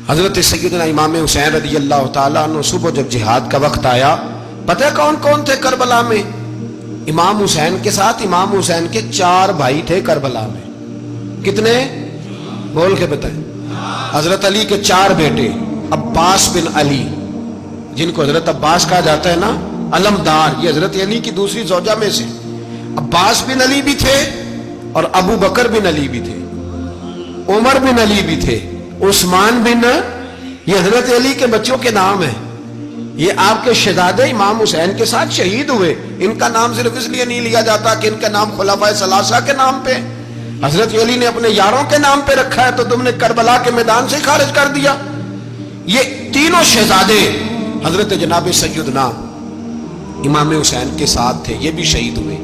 حضرت سیدنا امام حسین رضی اللہ تعالیٰ عنہ صبح جب جہاد کا وقت آیا، پتہ ہے کون کون تھے کربلا میں؟ امام حسین کے ساتھ امام حسین کے 4 بھائی تھے کربلا میں۔ کتنے؟ بول کے بتائیں۔ حضرت علی کے 4 بیٹے، عباس بن علی، جن کو حضرت عباس کہا جاتا ہے نا، علمدار، یہ حضرت علی کی دوسری زوجہ میں سے عباس بن علی بھی تھے، اور ابو بکر بن علی بھی تھے، عمر بن علی بھی تھے، عثمان بن، یہ حضرت علی کے بچوں کے نام ہیں۔ یہ آپ کے شہزادے امام حسین کے ساتھ شہید ہوئے۔ ان کا نام صرف اس لیے نہیں لیا جاتا کہ ان کا نام خلفائے ثلاثہ کے نام پہ، حضرت علی نے اپنے یاروں کے نام پہ رکھا ہے، تو تم نے کربلا کے میدان سے خارج کر دیا۔ یہ تینوں شہزادے حضرت جناب سیدنا امام حسین کے ساتھ تھے، یہ بھی شہید ہوئے۔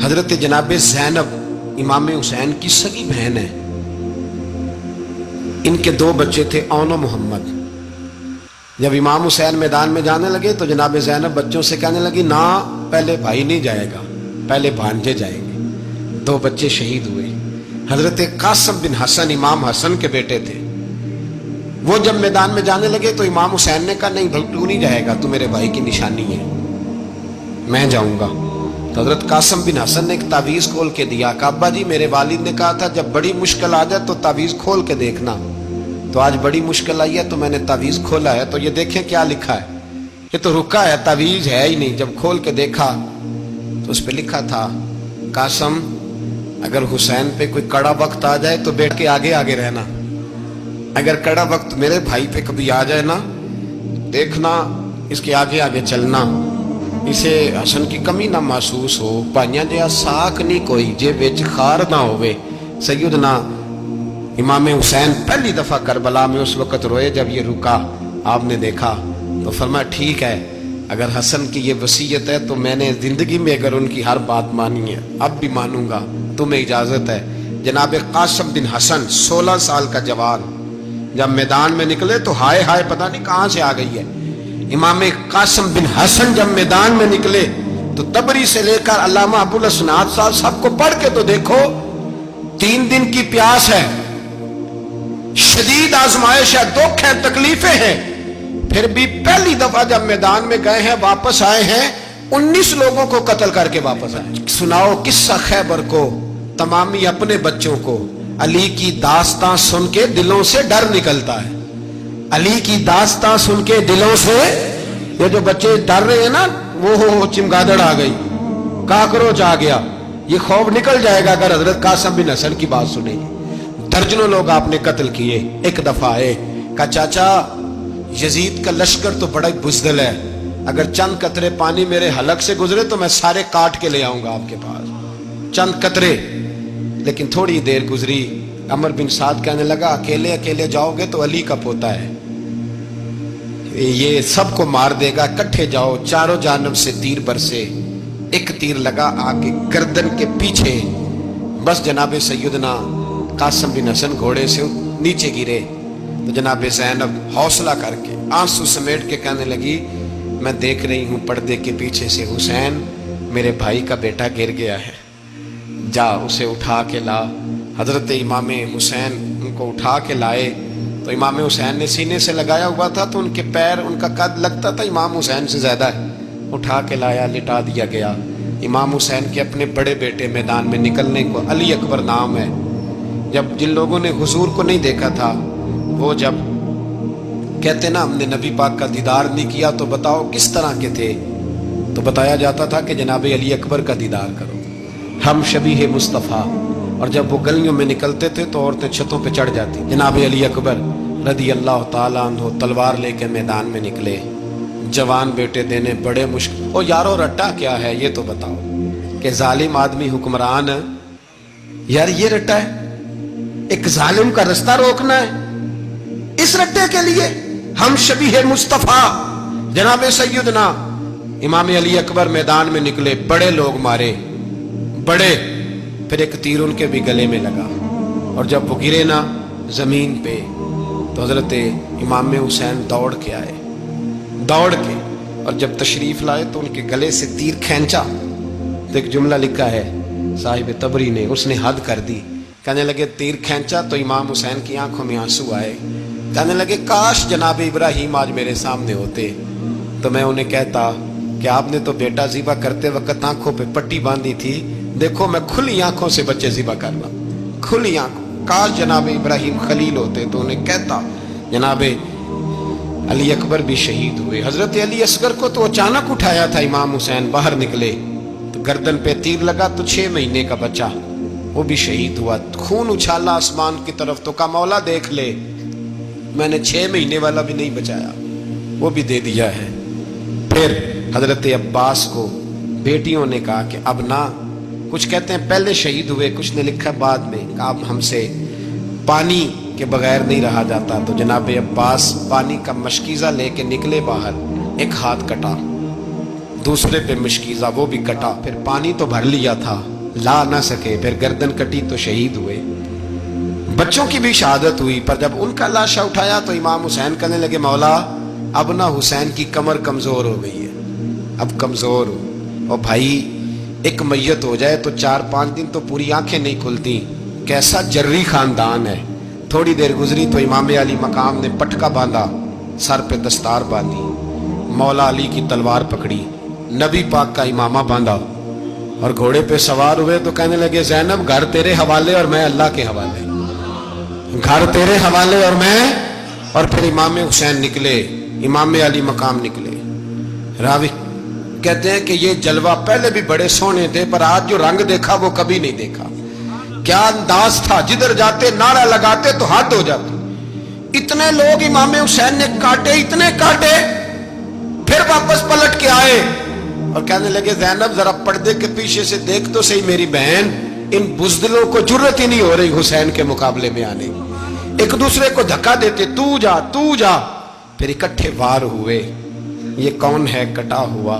حضرت جناب زینب امام حسین کی سگی بہن ہے، ان کے 2 بچے تھے، اون و محمد۔ جب امام حسین میدان میں جانے لگے تو جناب زینب بچوں سے کہنے لگی، نہ پہلے بھائی نہیں جائے گا، پہلے بھانجے جائیں گے۔ 2 بچے شہید ہوئے۔ حضرت قاسم بن حسن امام حسن کے بیٹے تھے، وہ جب میدان میں جانے لگے تو امام حسین نے کہا، نہیں بھائی تو نہیں جائے گا، تو میرے بھائی کی نشانی ہے، میں جاؤں گا۔ تو حضرت قاسم بن حسن نے ایک تعویذ کھول کے دیا کہ ابا جی میرے والد نے کہا تھا جب بڑی مشکل آ جائے تو تعویذ کھول کے دیکھنا، تو آج بڑی مشکل آئی ہے تو میں نے تعویذ کھولا ہے، تو یہ دیکھیں کیا لکھا ہے، یہ تو رکا ہے، تعویذ ہے ہی نہیں۔ جب کھول کے دیکھا تو اس پہ لکھا تھا، قاسم اگر حسین پہ کوئی کڑا وقت آ جائے تو بیٹھ کے آگے آگے رہنا، اگر کڑا وقت میرے بھائی پہ کبھی آ جائے نا، دیکھنا اس کے آگے آگے چلنا، اسے حسن کی کمی نہ محسوس ہو، پائیاں جہاں ساک نہیں کوئی جے وچ خار نہ ہوئے۔ سیدنا امام حسین پہلی دفعہ کربلا میں اس وقت روئے جب یہ رکا، آپ نے دیکھا تو فرمایا ٹھیک ہے، اگر حسن کی یہ وصیت ہے تو میں نے زندگی میں اگر ان کی ہر بات مانی ہے اب بھی مانوں گا، تمہیں اجازت ہے۔ جناب قاسم بن حسن 16 سال کا جوان جب میدان میں نکلے تو ہائے ہائے پتہ نہیں کہاں سے آ گئی ہے۔ امام قاسم بن حسن جب میدان میں نکلے تو تبری سے لے کر علامہ ابو الاسناد صاحب سب کو پڑھ کے تو دیکھو، 3 دن کی پیاس ہے، شدید آزمائش ہے، دکھ ہے، تکلیفیں ہیں، پھر بھی پہلی دفعہ جب میدان میں گئے ہیں واپس آئے ہیں 19 لوگوں کو قتل کر کے واپس آئے۔ سناؤ قصہ خیبر کو تمامی اپنے بچوں کو، علی کی داستان سن کے دلوں سے ڈر نکلتا ہے، علی کی داستان سن کے دلوں سے، یہ جو بچے ڈر رہے ہیں نا، وہ چمگادڑ آ گئی، کاکروچ آ گیا، یہ خوف نکل جائے گا اگر حضرت قاسم بن حسن کی بات سنیں گے۔ درجنوں لوگ آپ نے قتل کیے۔ ایک دفعہ آئے، کہا چاچا یزید کا لشکر تو بڑا بزدل ہے، اگر چند قطرے پانی میرے حلق سے گزرے تو میں سارے کاٹ کے لے آؤں گا آپ کے پاس، چند قطرے۔ لیکن تھوڑی دیر گزری، عمر بن سعد کہنے لگا اکیلے اکیلے جاؤ گے تو علی کا پوتا ہے، یہ سب کو مار دے گا، کٹھے جاؤ۔ چاروں جانب سے تیر برسے، ایک تیر لگا آگے گردن کے پیچھے، بس جناب سیدنا قاسم بن حسن گھوڑے سے نیچے گرے۔ تو جناب زینب حوصلہ کر کے آنسو سمیٹ کے کہنے لگی، میں دیکھ رہی ہوں پردے کے پیچھے سے حسین میرے بھائی کا بیٹا گر گیا ہے، جا اسے اٹھا کے لا۔ حضرت امام حسین ان کو اٹھا کے لائے تو امام حسین نے سینے سے لگایا ہوا تھا تو ان کے پیر، ان کا قد لگتا تھا امام حسین سے زیادہ ہے، اٹھا کے لایا، لٹا دیا گیا۔ امام حسین کے اپنے بڑے بیٹے میدان میں نکلنے کو، علی اکبر نام ہے، جب جن لوگوں نے حضور کو نہیں دیکھا تھا وہ جب کہتے نا ہم نے نبی پاک کا دیدار نہیں کیا تو بتاؤ کس طرح کے تھے، تو بتایا جاتا تھا کہ جناب علی اکبر کا دیدار کرو، ہم شبیہ مصطفیٰ۔ اور جب وہ گلیوں میں نکلتے تھے تو عورتیں چھتوں پہ چڑھ جاتی۔ جناب علی اکبر رضی اللہ تعالیٰ عنہ تلوار لے کے میدان میں نکلے، جوان بیٹے دینے بڑے مشکل۔ او یارو رٹا کیا ہے یہ تو بتاؤ، کہ ظالم آدمی حکمران، یار یہ رٹا ہے، ایک ظالم کا رستہ روکنا ہے، اس رٹے کے لیے ہم شبیہ مصطفیٰ۔ جناب سیدنا امام علی اکبر میدان میں نکلے، بڑے لوگ مارے، بڑے، پھر ایک تیر ان کے بھی گلے میں لگا، اور جب وہ گرے نا زمین پہ تو حضرت امام حسین دوڑ کے آئے، دوڑ کے، اور جب تشریف لائے تو ان کے گلے سے تیر کھینچا تو ایک جملہ لکھا ہے صاحب تبری نے، اس نے حد کر دی، کہنے لگے تیر کھینچا تو امام حسین کی آنکھوں میں آنسو آئے، کہنے لگے کاش جناب ابراہیم آج میرے سامنے ہوتے تو میں انہیں کہتا کہ آپ نے تو بیٹا ذبح کرتے وقت آنکھوں پہ پٹی باندھی تھی، دیکھو میں کھلی آنکھوں سے بچے ذبح کر رہا ہوں، کھلی آنکھوں۔ کاش جناب ابراہیم خلیل ہوتے تو انہیں کہتا۔ جناب علی اکبر بھی شہید ہوئے۔ حضرت علی اصغر کو تو اچانک اٹھایا تھا امام حسین، باہر نکلے تو گردن پہ تیر لگا تو 6 مہینے کا بچہ وہ بھی شہید ہوا۔ خون اچھالا آسمان کی طرف تو کہا مولا دیکھ لے، میں نے 6 مہینے والا بھی نہیں بچایا، وہ بھی دے دیا ہے۔ پھر حضرت عباس کو بیٹیوں نے کہا کہ اب نہ، کچھ کہتے ہیں پہلے شہید ہوئے، کچھ نے لکھا بعد میں، کہ اب ہم سے پانی کے بغیر نہیں رہا جاتا۔ تو جناب عباس پانی کا مشکیزہ لے کے نکلے باہر، ایک ہاتھ کٹا، دوسرے پہ مشکیزہ وہ بھی کٹا، پھر پانی تو بھر لیا تھا لا نہ سکے، پھر گردن کٹی تو شہید ہوئے۔ بچوں کی بھی شہادت ہوئی، پر جب ان کا لاشا اٹھایا تو امام حسین کہنے لگے مولا اب نہ حسین کی کمر کمزور ہو گئی ہے، اب کمزور ہو، اور بھائی ایک میت ہو جائے تو 4-5 دن تو پوری آنکھیں نہیں کھلتی، کیسا جری خاندان ہے۔ تھوڑی دیر گزری تو امام علی مقام نے پٹکا باندھا، سر پہ دستار باندھی، مولا علی کی تلوار پکڑی، نبی پاک کا امامہ باندھا اور گھوڑے پہ سوار ہوئے تو کہنے لگے زینب گھر تیرے حوالے اور میں اللہ کے حوالے، گھر تیرے حوالے اور میں۔ اور پھر امام حسین نکلے، امام علی مقام نکلے۔ راوی کہتے ہیں کہ یہ جلوہ پہلے بھی بڑے سونے تھے، پر آج جو رنگ دیکھا وہ کبھی نہیں دیکھا۔ کیا انداز تھا، جدھر جاتے نعرہ لگاتے تو حد ہو جاتی۔ اتنے لوگ امام حسین نے کاٹے، اتنے کاٹے، پھر واپس پلٹ کے آئے اور کہنے لگے زینب ذرا پردے کے پیچھے سے دیکھ تو صحیح میری بہن، ان بزدلوں کو جرت ہی نہیں ہو رہی حسین کے مقابلے میں آنے کی، ایک دوسرے کو دھکا دیتے، تو جا تو جا۔ پھر اکٹھے وار ہوئے۔ یہ کون ہے کٹا ہوا،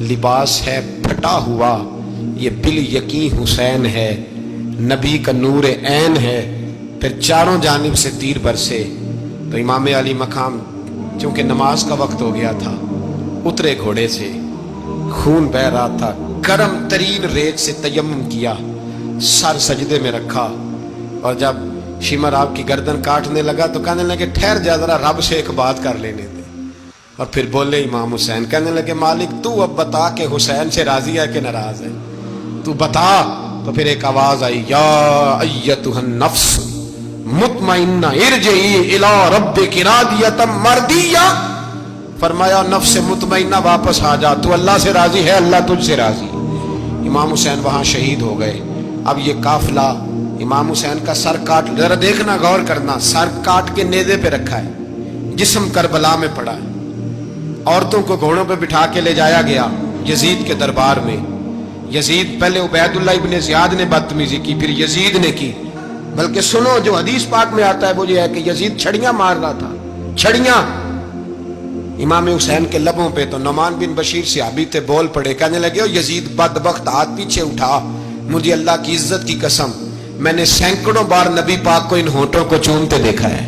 لباس ہے پھٹا ہوا، یہ بال یقین حسین ہے، نبی کا نور عین ہے۔ پھر چاروں جانب سے تیر برسے تو امام علی مقام چونکہ نماز کا وقت ہو گیا تھا، اترے گھوڑے سے، خون بہ رہا تھا، گرم ترین ریت سے تیمم کیا، سر سجدے میں رکھا، اور جب شمر آپ کی گردن کاٹنے لگا تو کہنے لگے ٹھہر جا ذرا رب سے ایک بات کر لینے دے۔ اور پھر بولے امام حسین، کہنے لگے مالک تو اب بتا کہ حسین سے راضی ہے کہ ناراض ہے، تو بتا۔ تو پھر ایک آواز آئی، یا ایتھا النفس مطمئنہ ارجعی الی ربک راضیۃ مرضیہ، فرمایا نفس مطمئنہ واپس آ جا، تو اللہ سے راضی ہے، اللہ تجھ سے راضی۔ امام حسین وہاں شہید ہو گئے۔ اب یہ قافلہ امام حسین کا سر کاٹ، ذرا دیکھنا غور کرنا، سر کاٹ کے نیزے پہ رکھا ہے، جسم کربلا میں پڑا ہے، عورتوں کو گھوڑوں پہ بٹھا کے لے جایا گیا یزید کے دربار میں۔ یزید پہلے عبید اللہ ابن زیاد نے بدتمیزی کی، پھر یزید نے کی، بلکہ سنو جو حدیث پاک میں آتا ہے وہ یہ ہے کہ یزید چھڑیاں مار رہا تھا، چھڑیاں امام حسین کے لبوں پہ۔ تو نعمان بن بشیر صحابی تھے، بول پڑے، کہنے لگے او یزید بدبخت، ہاتھ پیچھے اٹھا، مجھے اللہ کی عزت کی قسم میں نے سینکڑوں بار نبی پاک کو ان ہونٹوں کو چومتے دیکھا ہے۔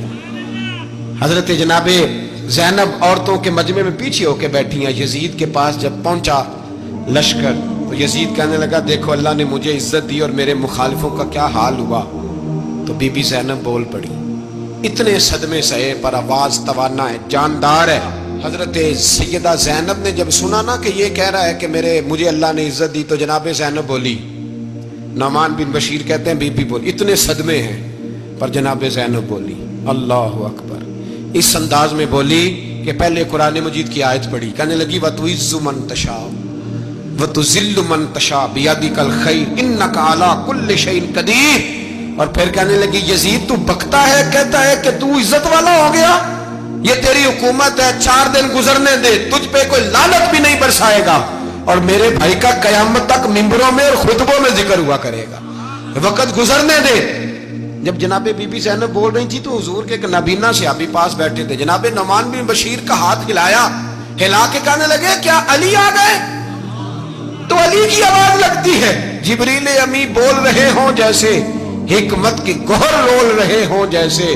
حضرت جناب زینب عورتوں کے مجمع میں پیچھے ہو کے بیٹھی ہیں۔ یزید کے پاس جب پہنچا لشکر تو یزید کہنے لگا دیکھو اللہ نے مجھے عزت دی اور میرے مخالفوں کا کیا حال ہوا۔ تو بی بی زینب بول پڑی، اتنے صدمے سہے پر آواز توانا ہے، جاندار ہے۔ حضرت سیدہ زینب نے جب سنا نا کہ یہ کہہ رہا ہے کہ مجھے اللہ نے عزت دی، تو جناب زینب بولی، نعمان بن بشیر کہتے ہیں بی بی بولی، اتنے صدمے ہیں پر جناب زینب بولی اللہ اکبر، اس انداز میں بولی کہ پہلے قرآن مجید کی آیت پڑھی، کہنے لگی وَتُعِزُّ مَن تَشَاءُ وَتُذِلُّ مَن تَشَاءُ بِيَدِكَ الْخَيْرُ إِنَّكَ عَلَىٰ كُلِّ شَيْءٍ قَدِيرٌ۔ اور پھر کہنے لگی یزید تو بکتا ہے، کہتا ہے کہ تو عزت والا ہو گیا، یہ تیری حکومت ہے، 4 دن گزرنے دے، تجھ پہ کوئی لعنت بھی نہیں برسائے گا، اور میرے بھائی کا قیامت تک ممبروں میں اور خطبوں میں ذکر ہوا کرے گا، وقت گزرنے دے۔ جب جناب بی بی زینب بول رہی تھی تو حضور کے ایک نابینا صحابی پاس بیٹھے تھے، جناب نعمان بن بشیر کا ہاتھ ہلایا، ہلا کے کہنے لگے کیا علی آ گئے؟ تو علی کی آواز لگتی ہے، جبریل امی بول رہے ہوں جیسے، حکمت کی گوہر رول رہے ہوں جیسے،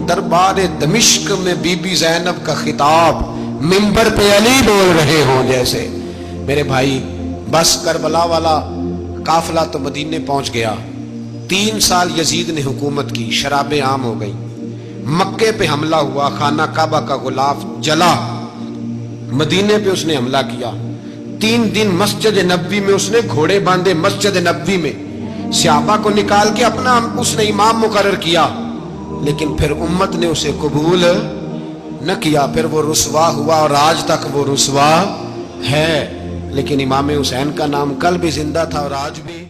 دربار دمشق میں بی بی زینب کا خطاب، منبر پہ علی بول رہے ہوں جیسے۔ میرے بھائی بس کربلا والا قافلہ تو مدینے پہنچ گیا، 3 سال یزید نے حکومت کی، شرابیں عام ہو گئی، مکے پہ حملہ ہوا، خانہ کعبہ کا غلاف جلا، مدینے پہ اس نے حملہ کیا، 3 دن مسجد نبوی میں اس نے گھوڑے باندھے، مسجد نبوی میں صحابہ کو نکال کے اپنا اس نے امام مقرر کیا، لیکن پھر امت نے اسے قبول نہ کیا، پھر وہ رسوا ہوا اور آج تک وہ رسوا ہے۔ لیکن امام حسین کا نام کل بھی زندہ تھا اور آج بھی